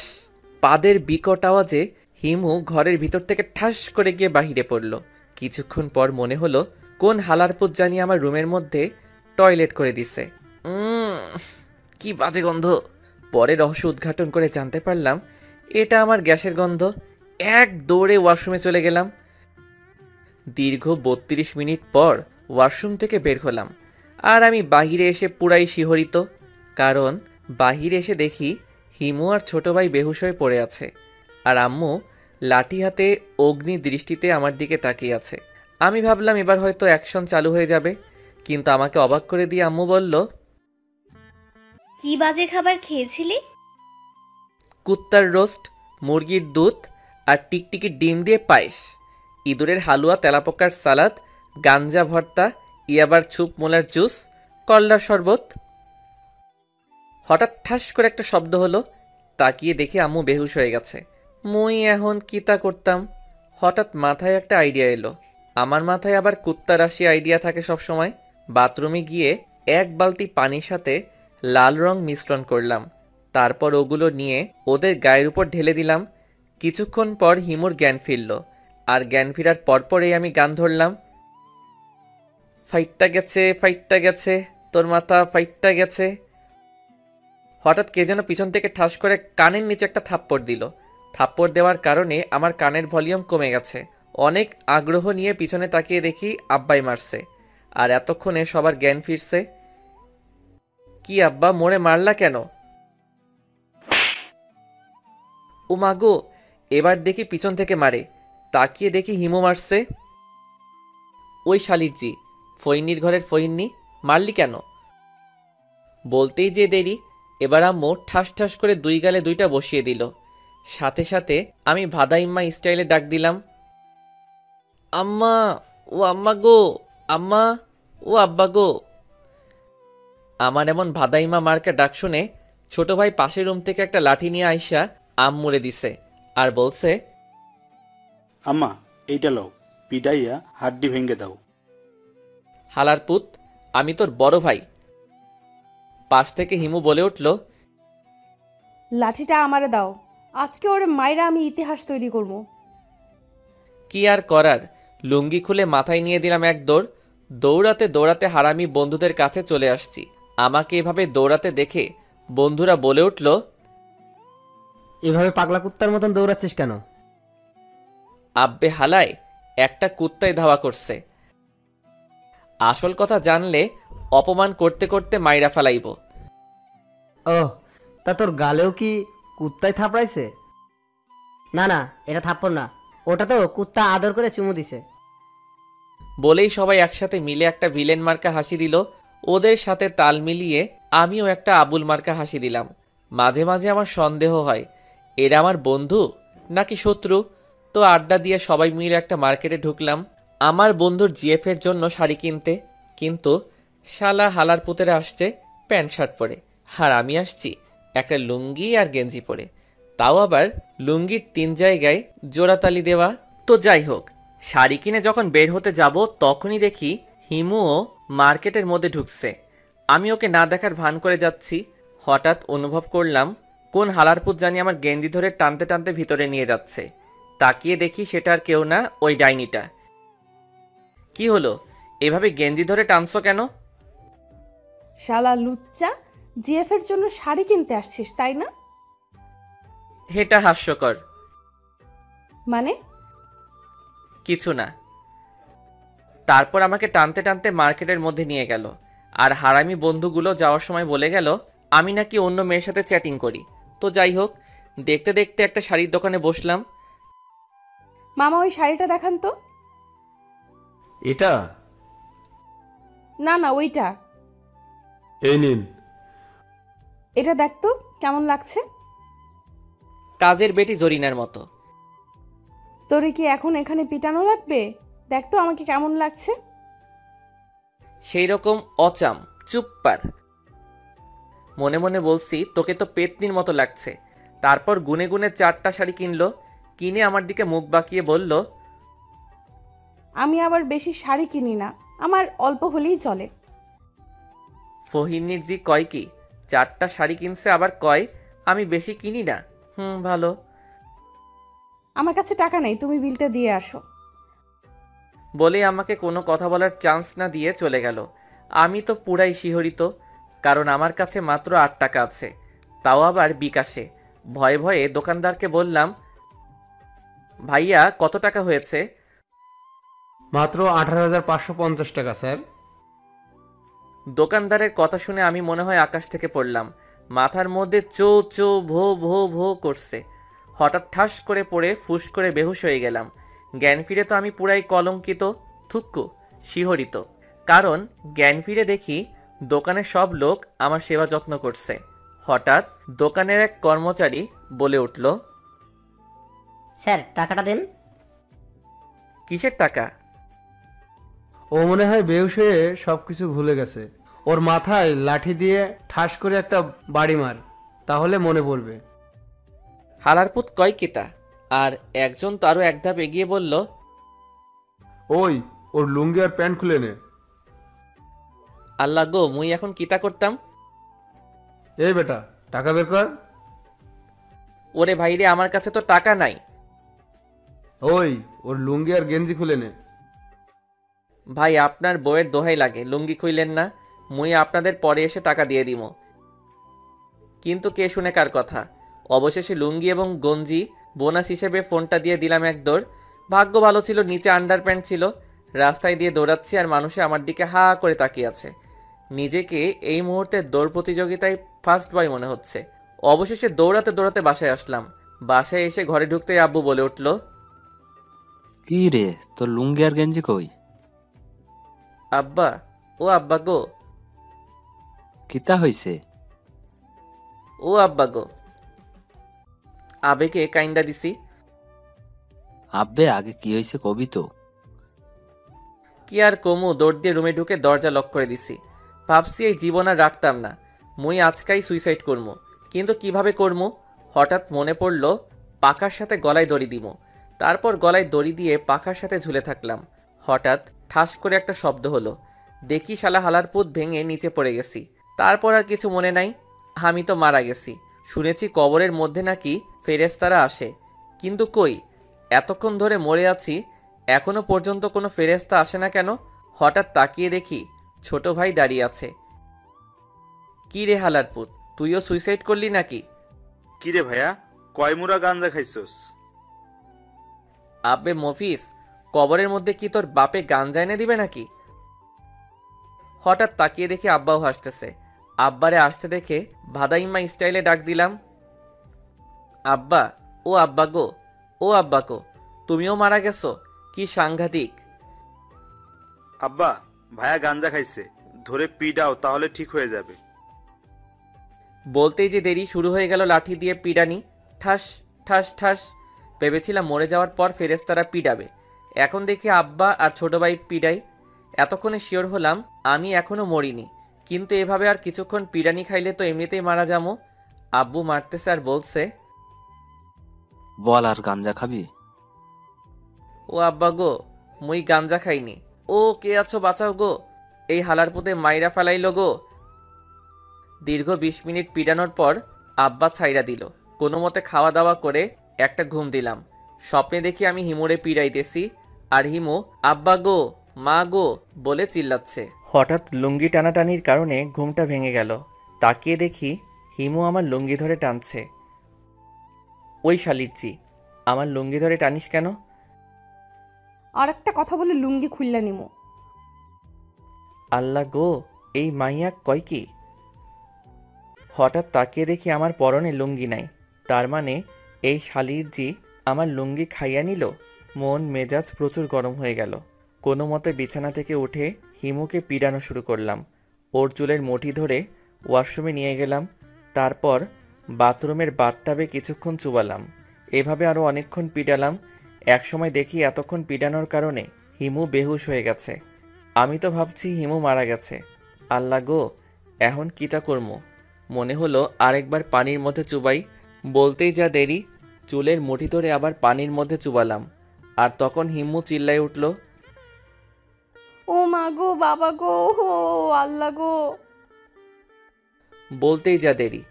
পাদের বিকট আওয়াজে হিমু ঘরের ভিতর থেকে ঠাস করে গিয়ে বাহিরে পড়ল। কিছুক্ষণ পর মনে হলো কোন হালারপুত জানি আমার রুমের মধ্যে টয়লেট করে দিছে। কি বাজে গন্ধ! পরে রহস্য উদ্ঘাটন করে জানতে পারলাম এটা আমার গ্যাসের গন্ধ। এক দৌড়ে ওয়াশরুমে চলে গেলাম। দীর্ঘ ৩২ মিনিট পর ওয়াশরুম থেকে বের হলাম, আর আমি বাহিরে এসে পুরাই শিহরিত। কারণ বাহিরে এসে দেখি হিমু আর ছোট ভাই বেহুশ হয়ে পড়ে আছে, আর আম্মু লাঠি হাতে অগ্নি দৃষ্টিতে আমার দিকে তাকিয়ে আছে। আমি ভাবলাম এবার হয়তো অ্যাকশন চালু হয়ে যাবে, কিন্তু আমাকে অবাক করে দিয়ে আম্মু বলল, কি বাজে খাবার খেয়েছিলি? কুত্তার রোস্ট, মুরগির দুধ আর টিকটিকির ডিম দিয়ে পায়েস, ইঁদুরের হালুয়া, তেলাপোকার সালাদ, গাঞ্জা ভর্তা, ইয়াবার ছুপ, মোলার জুস, করলার শরবত। হঠাৎ ঠাস করে একটা শব্দ হলো। তাকিয়ে দেখে আম্মু বেহুশ হয়ে গেছে। মুই এখন কিতা করতাম? হঠাৎ মাথায় একটা আইডিয়া এলো। আমার মাথায় আবার কুত্তা রাশি আইডিয়া থাকে সব সময়। বাথরুমে গিয়ে এক বালতি পানির সাথে লাল রং মিশ্রণ করলাম, তারপর ওগুলো নিয়ে ওদের গায়ের উপর ঢেলে দিলাম। কিছুক্ষণ পর হিমুর জ্ঞান ফিরল, আর জ্ঞান ফেরার পরপরেই আমি গান ধরলাম, ফাইটটা গেছে, ফাইটটা গেছে, তোর মাথা ফাইটটা গেছে। হঠাৎ কে যেন পিছন থেকে ঠাস করে কানের নিচে একটা থাপ্পড় দিল। থাপ্পড় দেওয়ার কারণে আমার কানের ভলিউম কমে গেছে। অনেক আগ্রহ নিয়ে পিছনে তাকিয়ে দেখি আব্বাই মারছে, আর এতক্ষণে সবার জ্ঞান ফিরছে। কি আব্বা, মোড়ে মারলা কেন? ও মাগো, এবার দেখি পিছন থেকে মারে। তাকিয়ে দেখি হিমু মারছে। ওই শালির জি, ফইন্নির ঘরের ফইন্নি, মারলি কেন? বলতেই যে দেরি, এবার আম্মু ঠাস ঠাস করে দুই গালে দুইটা বসিয়ে দিল। সাথে সাথে আমি ভাদাইম্মা স্টাইলে ডাক দিলাম, আম্মা, ও আম্মা গো, আম্মা, ও আব্বা গো। আমার এমন ভাদাইম্মা মার্কা ডাক শুনে ছোট ভাই পাশের রুম থেকে একটা লাঠি নিয়ে আইসা আম্মুরে দিছে আর বলছে, আম্মা এইটা লও, পিডাইয়া হাড্ডি ভেঙে দাও। হালার পুত, আমি তোর বড় ভাই। পাশ থেকে হিমু বলে উঠল, লাঠিটা আমারে দাও, আজকে ওরে মাইরা আমি ইতিহাস তৈরি করব। কি আর করার, লুঙ্গি খুলে মাথায় নিয়ে দিলাম এক দৌড়। দৌড়াতে দৌড়াতে হারামি বন্ধুদের কাছে চলে আসছি। আমাকে এভাবে দৌড়াতে দেখে বন্ধুরা বলে উঠল, এভাবে পাগলা কুত্তার মতন দৌড়াচ্ছিস কেন? আব্বে হালায়, একটা কুত্তায় ধাওয়া করছে। আসল কথা জানলে অপমান করতে করতে মাইরা ফেলাইব। ওহ, তা তোর গালেও কি কুত্তায় থাপড়াইছে? না না, এটা থাপ্পড় না, ওটা তো কুত্তা আদর করে চুমু দিছে। বলেই সবাই একসাথে মিলে একটা ভিলেন মার্কা হাসি দিল। ওদের সাথে তাল মিলিয়ে আমিও একটা আবুল মার্কা হাসি দিলাম। মাঝে মাঝে আমার সন্দেহ হয়, এরা আমার বন্ধু নাকি শত্রু। তো আড্ডা দিয়ে সবাই মিলে একটা মার্কেটে ঢুকলাম আমার বন্ধুর জিএফের জন্য শাড়ি কিনতে। কিন্তু শালা হালার পুতেরা আসছে প্যান্ট শার্ট পরে, আর আমি আসছি একটা লুঙ্গি আর গেঞ্জি পরে, তাও আবার লুঙ্গির 3 জায়গায় জোড়াতালি দেওয়া। তো যাই হোক, শাড়ি কিনে যখন বের হতে যাব তখনই দেখি হিমুও মার্কেটের মধ্যে ঢুকছে। আমি ওকে না দেখার ভান করে যাচ্ছি। হঠাৎ অনুভব করলাম কোন হালারপুত জানি আমার গেঞ্জি ধরে টানতে টানতে ভিতরে নিয়ে যাচ্ছে। তাকিয়ে দেখি সেটা আর কেউ না, ওই ডাইনিটা। কি হলো, এভাবে গেঞ্জি ধরে টানছো কেন? শালা লুচ্চা, জিএফের জন্য শাড়ি কিনতে আসছিস তাই না? এটা হাস্যকর। মানে? কিছু না। তারপর আমাকে টানতে টানতে মার্কেটের মধ্যে নিয়ে গেল, আর হারামি বন্ধুগুলো যাওয়ার সময় বলে গেল আমি নাকি অন্য মেয়ের সাথে চ্যাটিং করি। তো যাই হোক, দেখতে দেখতে একটা শাড়ির দোকানে বসলাম। মামা ওই শাড়িটা দেখান তো। এটা? না না, ওইটা। এই নিন। এটা দেখ তো কেমন লাগছে। কাজের বেটি জরিনার মতো। তোরে কি এখন এখানে পিটানো লাগবে? দেখ তো আমাকে কেমন লাগছে। সেই রকম অচাম, চুপ পার। মনে মনে বলছি তোকে তো পেতনির মতো লাগছে। তারপর গুনে গুনে 4টা শাড়ি কিনলো, কিনে আমার দিকে মুখ বাঁকিয়ে বলল, আমি আবার বেশি শাড়ি কিনি না, আমার অল্প হলেই চলে। ফহিনীর জি কয় কি 4টা শাড়ি কিনছে, আবার কয় আমি বেশি কিনি না। ভালো। আমার কাছে টাকা নেই, তুমি বিলটা দিয়ে আসো। বলে আমাকে কোনো কথা বলার চান্স না দিয়ে চলে গেল। আমি তো পুরাই শিহরিত, কারণ আমার কাছে মাত্র 8 টাকা আছে, তাও আবার বিকাশে। ভয়ে ভয়ে দোকানদারকে বললাম, ভাইয়া কত টাকা হয়েছে? মাত্র 18,550 টাকা স্যার। দোকানদারের কথা শুনে আমি মনে হয় আকাশ থেকে পড়লাম। মাথার মধ্যে চো চো ভো ভো ভো করছে। হঠাৎ ঠাস করে পড়ে ফুস করে বেহুশ হয়ে গেলাম। জ্ঞান ফিরে তো আমি পুরাই কলঙ্কিত, থুক্কু, শিহরিত। কারণ জ্ঞান ফিরে দেখি দোকানের সব লোক আমার সেবা যত্ন করছে। হঠাৎ দোকানের এক কর্মচারী বলে উঠল, স্যার টাকাটা দেন। কিসের টাকা? ও মনে হয় বেহুশ হয়ে সবকিছু ভুলে গেছে। ওর মাথায় লাঠি দিয়ে ঠাস করে একটা বাড়ি মার, তাহলে মনে পড়বে। হালারপুত কয় কিতা? আর একজন তারও এক ধাপ এগিয়ে বলল, ওই ওর লুঙ্গি আর প্যান্ট খুলে নে। আল্লাহ গো, মুই এখন কিতা করতাম? এই বেটা, টাকা বের কর। ওরে ভাইরে, আমার কাছে তো টাকা নাই। ওই ওর লুঙ্গি আর গেঞ্জি খুলে নে। ভাই, আপনার বউয়ের দোহাই লাগে, লুঙ্গি খুইলেন না, মুই আপনাদের পরে এসে টাকা দিয়ে দিব। কিন্তু কে শুনে কার কথা? অবশেষে লুঙ্গি এবং গঞ্জি বোনাস হিসেবে ফোনটা দিয়ে দিলাম এক দৌড়। ভাগ্য ভালো ছিল নিচে আন্ডারপ্যান্ট ছিল। রাস্তায় দিয়ে দৌড়াচ্ছি আর মানুষে আমার দিকে হা করে তাকিয়ে আছে। নিজেকে এই মুহূর্তে দৌড় প্রতিযোগিতায় ফার্স্ট বয় মনে হচ্ছে। অবশেষে দৌড়াতে দৌড়াতে বাসায় আসলাম। বাসায় এসে ঘরে ঢুকতেই আব্বু বলে উঠল, কি রে, তোর লুঙ্গি আর গেঞ্জি কই? আব্বা, ও আব্বা গো, কিতা হইছে? ও আব্বা গো। আবেগে কাইন্দা দিছি। আব্বে, আগে কি হইছে কবি তো। কি আর কমু, দৌড় দিয়ে রুমে ঢুকে দরজা লক করে দিছি। ভাবছি এই জীবন আর রাখতাম না, মুই আজকাই সুইসাইড করমু। কিন্তু কিভাবে করমু? হঠাৎ মনে পড়ল পাখার সাথে গলায় দড়ি দিমু। তারপর গলায় দড়ি দিয়ে পাখার সাথে ঝুলে থাকলাম। হঠাৎ ঠাস করে একটা শব্দ হলো। দেখি শালা হালার পুত ভেঙে নিচে পড়ে গেছি। তারপর আর কিছু মনে নাই, আমি তো মারা গেছি। শুনেছি কবরের মধ্যে নাকি ফেরেশতারা আসে, কিন্তু কই, এতক্ষণ ধরে মরে আছি, এখনো পর্যন্ত কোনো ফেরেশতা আসে না কেন? হঠাৎ তাকিয়ে দেখি ছোট ভাই দাঁড়িয়ে আছে। কি রে হালার পুত, তুইও সুইসাইড করলি নাকি? কিরে ভাইয়া, কয় মুড়া গাঞ্জা খাইছস? আবে মফিস, কবরের মধ্যে কি তোর বাপে গাঞ্জা এনে দিবে নাকি? হঠাৎ তাকিয়ে দেখি আব্বাও হাসতেছে। আব্বারে আসতে দেখে ভাদাইম্মা স্টাইলে ডাক দিলাম, আব্বা, ও আব্বা গো, ও আব্বা গো, তুমিও মারা গেছো? কি সাংঘাতিক! আব্বা, ভাইয়া গাঞ্জা খাইছে, ধরে পিডাও, তাহলে ঠিক হয়ে যাবে। বলতেই যে দেরি, শুরু হয়ে গেল লাঠি দিয়ে পিডানি। ঠাস ঠাস ঠাস। ভেবেছিলাম মরে যাওয়ার পর ফেরেশতারা পিডাবে, এখন দেখি আব্বা আর ছোট ভাই পিডাই। এতক্ষণে শিওর হলাম আমি এখনো মরিনি। কিন্তু এভাবে আর কিছুক্ষণ পিডানি খাইলে তো এমনিতেই মারা যাবো। আব্বু মারতেছে আর বলছে, বল, আর গাঞ্জা খাবি? ও আব্বা গো, মুই গাঞ্জা খাইনি। ও কে আছো, বাঁচাও গো, এই হালার পুতে মাইরা ফেলাইল গো। দীর্ঘ 20 মিনিট পিডানোর পর আব্বা ছাইরা দিল। কোনো মতে খাওয়া দাওয়া করে একটা ঘুম দিলাম। স্বপ্নে দেখি আমি হিমুরে পিড়াইতেছি, আর হিমু আব্বা গো, মা গো বলে চিল্লাচ্ছে। হঠাৎ লুঙ্গি টানাটানির কারণে ঘুমটা ভেঙে গেল। তাকিয়ে দেখি হিমু আমার লুঙ্গি ধরে টানছে। ওই শালিরচি, আমার লুঙ্গি ধরে টানিস কেন? আর একটা কথা বলে লুঙ্গি খুললা নিমু। আল্লাহ গো, এই মাইয়া কয় কি? হঠাৎ তাকিয়ে দেখি আমার পরনে লুঙ্গি নাই। তার মানে এই শালিরজি আমার লুঙ্গি খাইয়া নিল। মন মেজাজ প্রচুর গরম হয়ে গেল। কোনো মতে বিছানা থেকে উঠে হিমুকে পিড়ানো শুরু করলাম। ওর চুলের মুঠি ধরে ওয়াশরুমে নিয়ে গেলাম। তারপর বাথরুমের বাথটাবে কিছুক্ষণ চুবালাম। এভাবে আরও অনেকক্ষণ পিডালাম। একসময় দেখি এতক্ষণ পিডানোর কারণে হিমু বেহুশ হয়ে গেছে। আমি তো ভাবছি হিমু মারা গেছে। আল্লাহ গো, এখন কিটা করবো? মনে হলো আরেকবার পানির মধ্যে চুবাই। বলতেই যা দেরি, চুলের মুঠি ধরে আবার পানির মধ্যে চুবালাম। আর তখন হিম্মু চিল্লাই উঠল, ও মা গো, বাবা গো, ও আল্লাহ গো। বলতেই যা দেরি,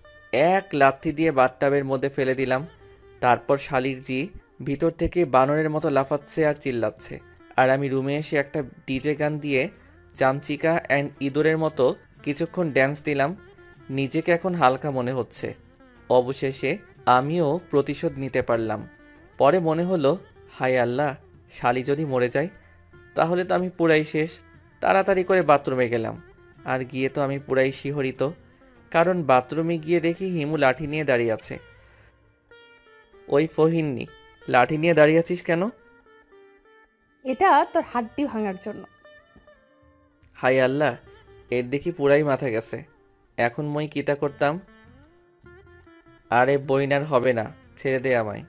এক লাথি দিয়ে বাথটাবের মধ্যে ফেলে দিলাম। তারপর শালিরজি ভিতর থেকে বানরের মতো লাফাচ্ছে আর চিল্লাচ্ছে। আর আমি রুমে এসে একটা ডিজে গান দিয়ে চামচিকা অ্যান্ড ইঁদুরের মতো কিছুক্ষণ ড্যান্স দিলাম। নিজেকে এখন হালকা মনে হচ্ছে। অবশেষে আমিও প্রতিশোধ নিতে পারলাম। পরে মনে হলো, হায় আল্লাহ, শালি যদি মরে যায় তাহলে তো আমি পুরাই শেষ। তাড়াতাড়ি করে বাথরুমে গেলাম। আর গিয়ে তো আমি পুরাই শিহরিত, কারণ বাথরুমে গিয়ে দেখি হিমু লাঠি নিয়ে দাঁড়িয়ে আছে। ওই ফহিন্নি, লাঠি নিয়ে দাঁড়িয়ে আছিস কেন? এটা তোর হাড্ডি ভাঙার জন্য। হায় আল্লাহ, এর দেখি পুরাই মাথা গেছে। এখন মই কিতা করতাম? আরে বইনার হবে না, ছেড়ে দে আমায়।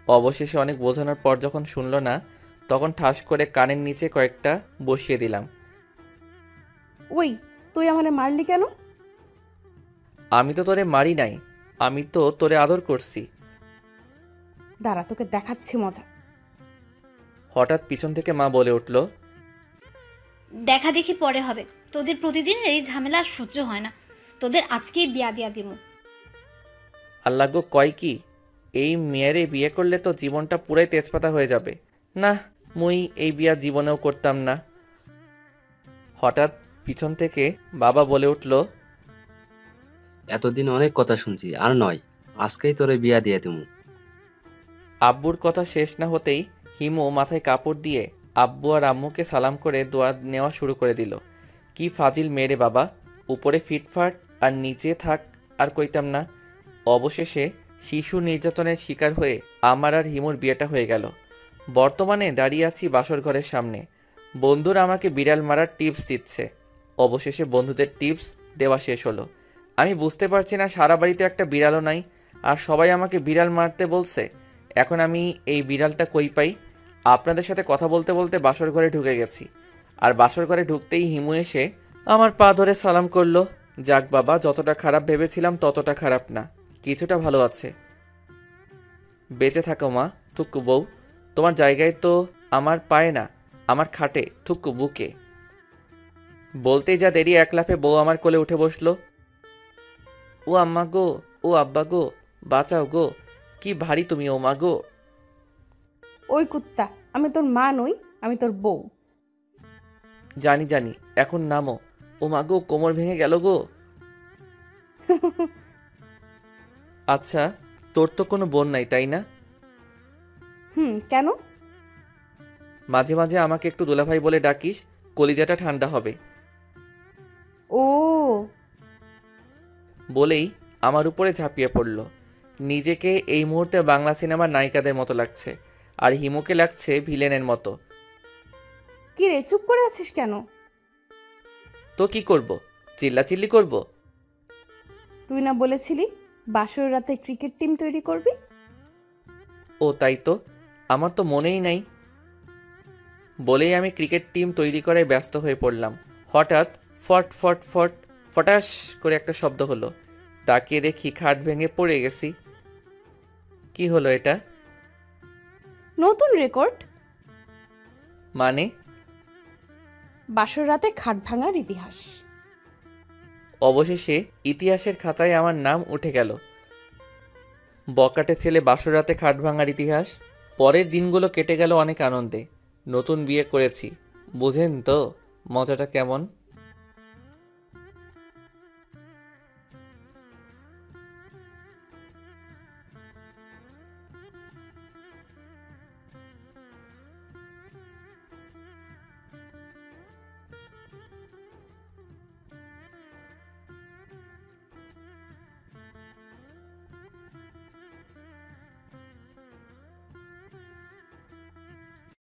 অবশেষে অনেক বোঝানোর পর যখন শুনল না, তখন ঠাস করে কানের নিচে কয়েকটা বসিয়ে দিলাম। ওই, তুই আমারে মারলি কেন? আমি তো তোরে মারি নাই, আমি তো তোরে আদর করছি। দাঁড়া, তোকে দেখাচ্ছি মজা। হঠাৎ পিছন থেকে মা বলে উঠল, দেখা দেখি পরে হবে, তোদের প্রতিদিনের এই ঝামেলা আর সহ্য হয় না, তোদের আজকেই বিয়া দিয়া দিমু। আল্লাহ গো, কয় কি? এই মেয়েরে বিয়ে করলে তো জীবনটা পুরাই তেজপাতা হয়ে যাবে। না, মুই এই বিয়া জীবনেও করতাম না। হঠাৎ পিছন থেকে বাবা বলে উঠল, এতদিন অনেক কথা শুনছি, আর নয়, আজকেই তোরে বিয়া দিয়ে দিমু। আব্বুর কথা শেষ না হতেই হিমু মাথায় কাপড় দিয়ে আব্বু আর আম্মুকে সালাম করে দোয়া নেওয়া শুরু করে দিল। কি ফাজিল মেরে বাবা, উপরে ফিটফাট আর নিচে থাক আর কইতাম না। অবশেষে শিশু নির্যাতনের শিকার হয়ে আমার আর হিমুর বিয়েটা হয়ে গেল। বর্তমানে দাঁড়িয়ে আছি বাসর ঘরের সামনে। বন্ধুরা আমাকে বিড়াল মারার টিপস দিচ্ছে। অবশেষে বন্ধুদের টিপস দেওয়া শেষ হলো। আমি বুঝতে পারছি না, সারা বাড়িতে একটা বিড়ালও নাই, আর সবাই আমাকে বিড়াল মারতে বলছে। এখন আমি এই বিড়ালটা কই পাই? আপনাদের সাথে কথা বলতে বলতে বাসর ঘরে ঢুকে গেছি, আর বাসর ঘরে ঢুকতেই হিমু এসে আমার পা ধরে সালাম করলো। যাক বাবা, যতটা খারাপ ভেবেছিলাম ততটা খারাপ না, কিছুটা ভালো আছে। বেঁচে থাকো মা, থুক্কু বউ। তোমার জায়গায় তো আমার পায়ে না, আমার খাটে, থুক্কু বুকে। বলতেই যা দেরি, এক লাফে বউ আমার কোলে উঠে বসলো। ও আম্মা গো, ও আব্বা গো, বাঁচাও গো, কি ভারী তুমি ও মা গো। ওই কুত্তা, আমি তোর মা নই, আমি তোর বউ। জানি জানি, এখন নামো। ও মা গো, কোমর ভেঙে গেল গো। আচ্ছা, তোর তো কোনো বোন নাই তাই না? কেন? মাঝে মাঝে আমাকে একটু দুলাভাই বলে ডাকিস, কলিজাটা ঠান্ডা হবে। ও, বলেই আমার উপরে ঝাঁপিয়ে পড়ল। নিজেকে এই মুহূর্তে বাংলা সিনেমার নায়িকাদের মতো লাগছে, আর হিমুকে লাগছে ভিলেনের মতো। কি রে, চুপ করে আছিস কেন? তো কি করব? চিল্লাচিল্লি করব? তুই না বলেছিলি বাসর রাতে ক্রিকেট টিম তৈরি করবি? ও তাই তো, আমার তো মনেই নাই। বলেই আমি ক্রিকেট টিম তৈরি করায় ব্যস্ত হয়ে পড়লাম। হঠাৎ ফট ফট ফট ফটাস করে একটা শব্দ হলো। তাকিয়ে দেখি খাট ভেঙে পড়ে গেছি। কি হলো এটা? নতুন রেকর্ড। মানে? বাসর রাতে খাট ভাঙার ইতিহাস। অবশেষে ইতিহাসের খাতায় আমার নাম উঠে গেল। বকাটে ছেলে বাসর রাতে খাট ভাঙার ইতিহাস। পরের দিনগুলো কেটে গেল অনেক আনন্দে। নতুন বিয়ে করেছি, বুঝেন তো মজাটা কেমন।